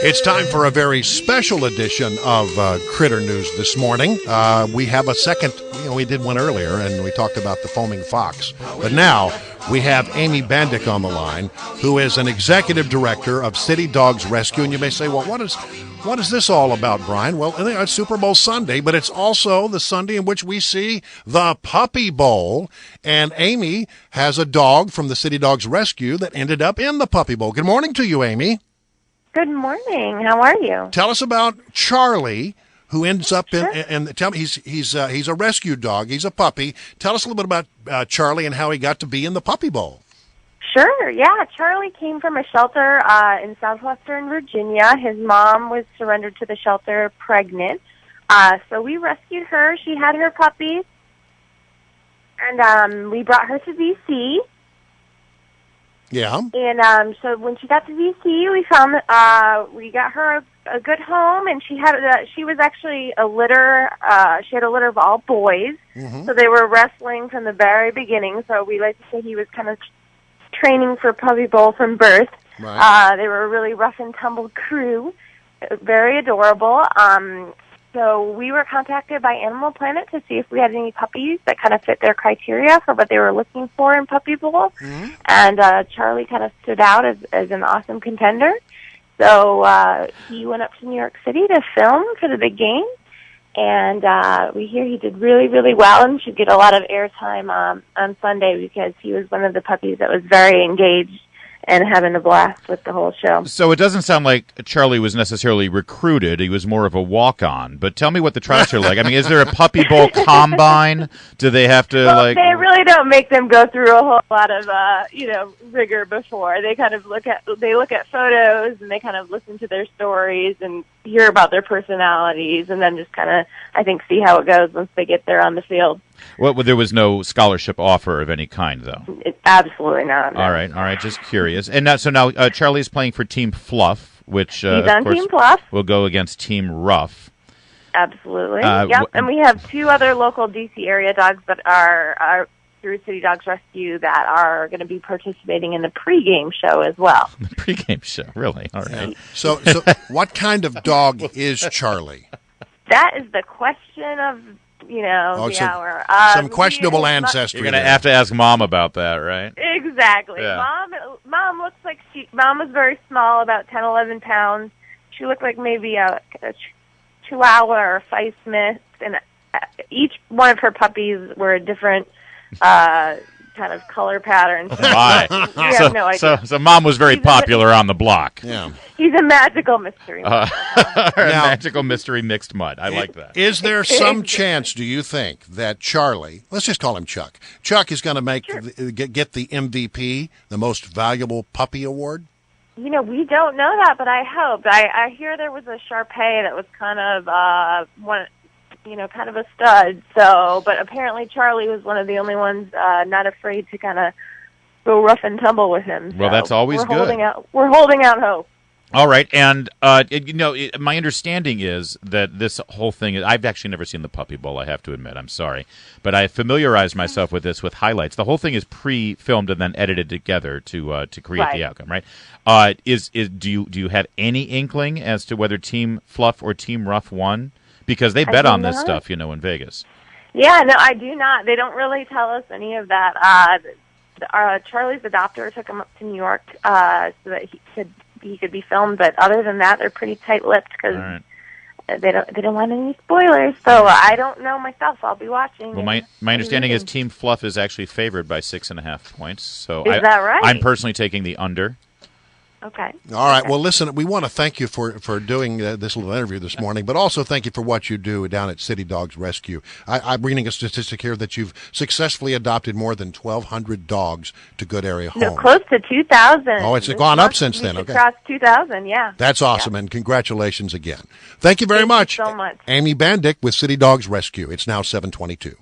It's time for a very special edition of Critter News this morning. We have a second, we did one earlier, and we talked about the foaming fox. But now we have Amy Bandyk on the line, who is an executive director of City Dogs Rescue. And you may say, well, what is this all about, Brian? Well, it's Super Bowl Sunday, but it's also the Sunday in which we see the Puppy Bowl. And Amy has a dog from the City Dogs Rescue that ended up in the Puppy Bowl. Good morning to you, Amy. Good morning. How are you? Tell us about Charlie, who ends up in tell me he's a rescue dog. He's a puppy. Tell us a little bit about Charlie and how he got to be in the Puppy Bowl. Sure. Yeah, Charlie came from a shelter in southwestern Virginia. His mom was surrendered to the shelter pregnant, so we rescued her. She had her puppies, and we brought her to D.C. Yeah. And so when she got to D.C., we found we got her a good home, and she was actually a litter. She had a litter of all boys, so they were wrestling from the very beginning. So we like to say he was kind of training for Puppy Bowl from birth. Right. They were a really rough and tumble crew, very adorable. So we were contacted by Animal Planet to see if we had any puppies that kind of fit their criteria for what they were looking for in Puppy Bowl. And Charlie kind of stood out as an awesome contender. So he went up to New York City to film for the big game. And we hear he did really, really well and should get a lot of airtime on Sunday because he was one of the puppies that was very engaged and having a blast with the whole show. So it doesn't sound like Charlie was necessarily recruited. He was more of a walk-on. But tell me what the tryouts are like. I mean, is there a Puppy Bowl combine? Do they have to, They really don't make them go through a whole lot of, rigor before. They kind of look at photos and they kind of listen to their stories and hear about their personalities and then just kind of, I think, see how it goes once they get there on the field. Well, there was no scholarship offer of any kind, though. Absolutely not. No. All right. Just curious. And now Charlie's playing for Team Fluff, which he's on Team Fluff. Will go against Team Rough. Absolutely. Yep. And we have two other local D.C. area dogs that are through City Dogs Rescue that are going to be participating in the pregame show as well. The pregame show, really? All right. So what kind of dog is Charlie? That is the question of the hour. Some questionable ancestry. You're going to have to ask Mom about that, right? Exactly. Yeah. Mom looks like Mom was very small, about 10, 11 pounds. She looked like maybe a Chihuahua or a Fife Smith, and each one of her puppies were a different kind of color pattern. So we have no idea. So Mom was very popular on the block. Yeah. He's a magical mystery. Magical mystery mixed mud. I like that. Is there some chance, do you think, that Charlie, let's just call him Chuck, is going to get the MVP, the most valuable puppy award? We don't know that, but I hope. I hear there was a Shar-Pei that was kind of kind of a stud. So, but apparently Charlie was one of the only ones not afraid to kind of go rough and tumble with him. Well, that's always good. We're holding out hope. All right, and my understanding is that this whole thing, I've actually never seen the Puppy Bowl, I have to admit, I'm sorry, but I familiarized myself with this with highlights. The whole thing is pre-filmed and then edited together to create the outcome, right? Do you have any inkling as to whether Team Fluff or Team Rough won? Because they bet on this stuff, in Vegas. Yeah, no, I do not. They don't really tell us any of that. Charlie's adopter took him up to New York so that he could be filmed, but other than that, they're pretty tight-lipped because they don't want any spoilers. So I don't know myself. I'll be watching. Well, my understanding is Team Fluff is actually favored by 6.5 points. So is that right? I'm personally taking the under. Okay. All right. Well, listen, we want to thank you for doing this little interview this morning, but also thank you for what you do down at City Dogs Rescue. I'm reading a statistic here that you've successfully adopted more than 1,200 dogs to good area homes. No, close to 2,000. Oh, it's gone up since then. Okay. Across 2,000, yeah. That's awesome, and congratulations again. Thank you very much. Thank you so much. Amy Bandyk with City Dogs Rescue. It's now 7:22.